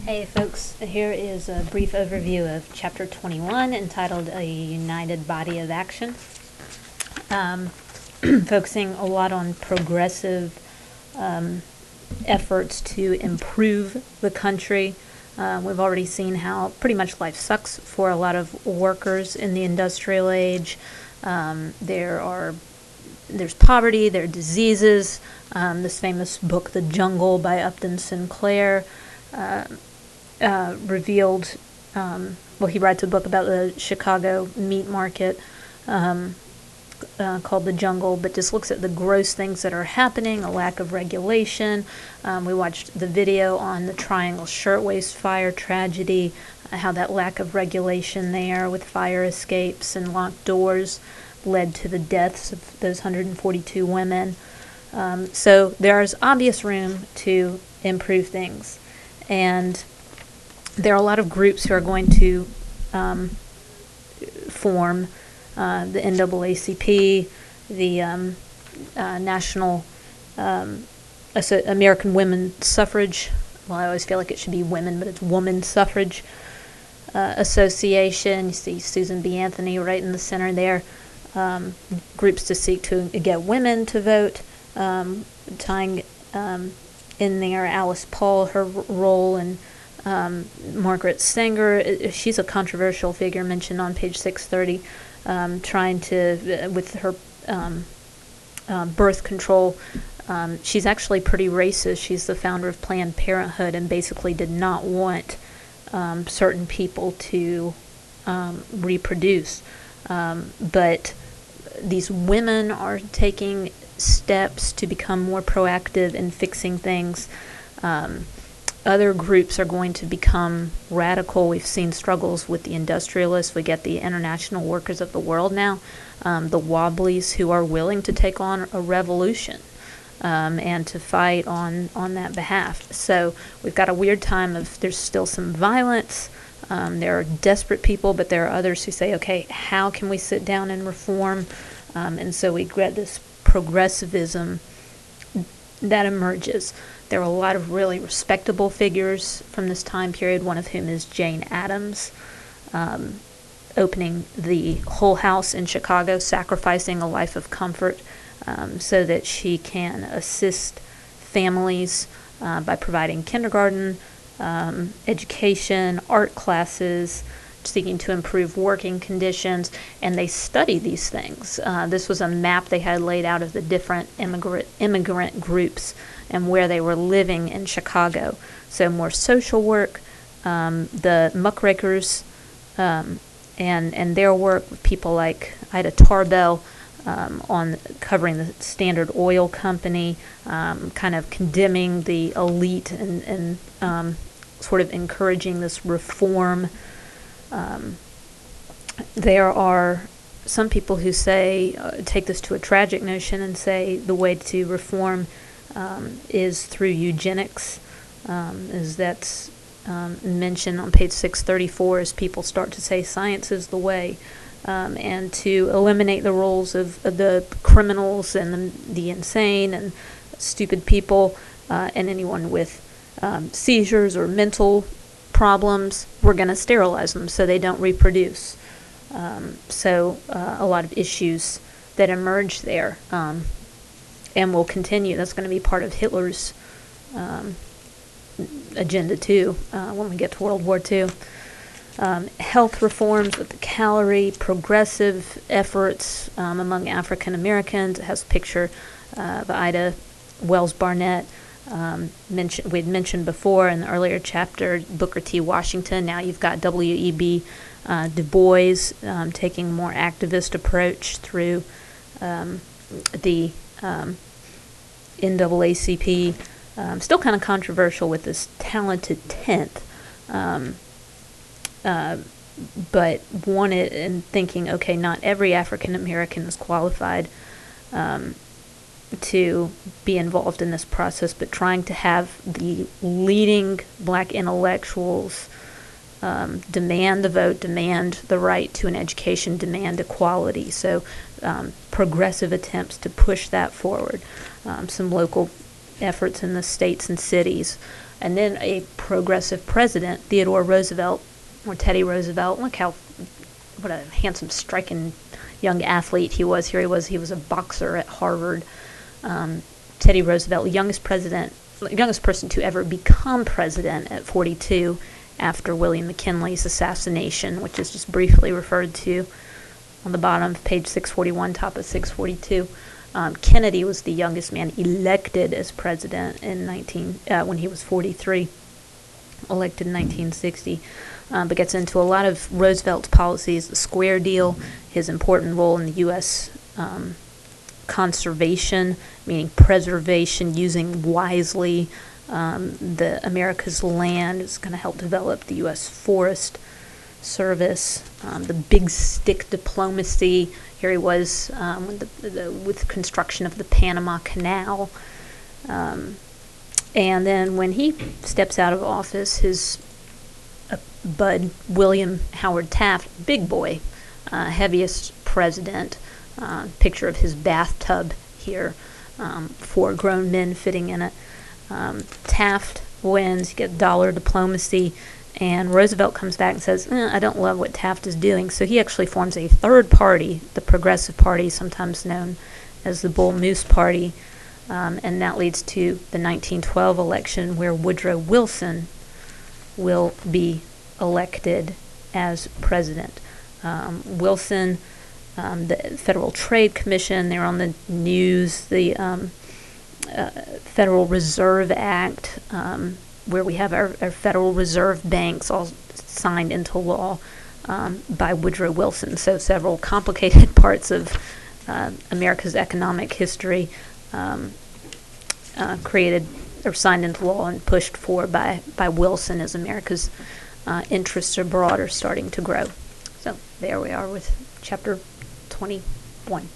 Hey folks, here is a brief overview of Chapter 21 entitled A United Body of Action. Focusing a lot on progressive efforts to improve the country. We've already seen how pretty much life sucks for a lot of workers in the industrial age. There's poverty, there are diseases. This famous book, The Jungle by Upton Sinclair, revealed, he writes a book about the Chicago meat market called The Jungle, but just looks at the gross things that are happening, a lack of regulation. We watched the video on the Triangle Shirtwaist Fire tragedy, how that lack of regulation there with fire escapes and locked doors led to the deaths of those 142 women. So there's obvious room to improve things. And there are a lot of groups who are going to form the NAACP, the National American Women Suffrage. Well, I always feel like it should be women, but it's Woman Suffrage Association. You see Susan B. Anthony right in the center there. Groups to seek to get women to vote, tying in there Alice Paul, her role, and Margaret Sanger. She's a controversial figure mentioned on page 630, trying to, with her birth control. She's actually pretty racist. She's the founder of Planned Parenthood and basically did not want certain people to reproduce. But these women are taking steps to become more proactive in fixing things. Other groups are going to become radical. We've seen struggles with the industrialists. We get the International Workers of the World now, the Wobblies, who are willing to take on a revolution and to fight on that behalf. So we've got a weird time of there's still some violence. There are desperate people, but there are others who say, okay, how can we sit down and reform? And so we get this progressivism that emerges. There are a lot of really respectable figures from this time period, one of whom is Jane Addams, opening the Whole House in Chicago, sacrificing a life of comfort so that she can assist families by providing kindergarten, education, art classes, seeking to improve working conditions, and they study these things. This was a map they had laid out of the different immigrant groups and where they were living in Chicago. So more social work, the muckrakers, and their work with people like Ida Tarbell on covering the Standard Oil Company, kind of condemning the elite and sort of encouraging this reform. There are some people who say, take this to a tragic notion and say the way to reform is through eugenics, as that's mentioned on page 634, as people start to say science is the way, and to eliminate the roles of the criminals and the insane and stupid people and anyone with seizures or mental problems. We're going to sterilize them so they don't reproduce. So a lot of issues that emerge there and will continue. That's going to be part of Hitler's agenda too when we get to World War II. Health reforms with the calorie, progressive efforts among African Americans. It has a picture of Ida Wells Barnett. We'd mentioned before in the earlier chapter Booker T. Washington. Now you've got W.E.B. Du Bois taking a more activist approach through the NAACP. Still kind of controversial with this talented 10th, but wanted and thinking, okay, not every African American is qualified to be involved in this process, but trying to have the leading black intellectuals demand the vote, demand the right to an education, demand equality. So progressive attempts to push that forward. Some local efforts in the states and cities. And then a progressive president, Theodore Roosevelt, or Teddy Roosevelt. Look what a handsome, striking young athlete he was. Here he was a boxer at Harvard. Teddy Roosevelt, youngest person to ever become president at 42 after William McKinley's assassination, which is just briefly referred to on the bottom of page 641, top of 642. Kennedy was the youngest man elected as president when he was 43, elected in 1960. But gets into a lot of Roosevelt's policies, the Square Deal, his important role in the U.S. Conservation, meaning preservation, using wisely the America's land. Is going to help develop the U.S. Forest Service, the big stick diplomacy. Here he was with construction of the Panama Canal. And then when he steps out of office, his bud, William Howard Taft, big boy, heaviest president, picture of his bathtub here, 4 grown men fitting in it. Taft wins, you get dollar diplomacy, and Roosevelt comes back and says, I don't love what Taft is doing. So he actually forms a third party, the Progressive Party, sometimes known as the Bull Moose Party, and that leads to the 1912 election where Woodrow Wilson will be elected as president. Wilson, the Federal Trade Commission, they're on the news, the Federal Reserve Act, where we have our Federal Reserve banks all signed into law by Woodrow Wilson. So several complicated parts of America's economic history created or signed into law and pushed for by Wilson as America's interests abroad are starting to grow. So there we are with chapter 21.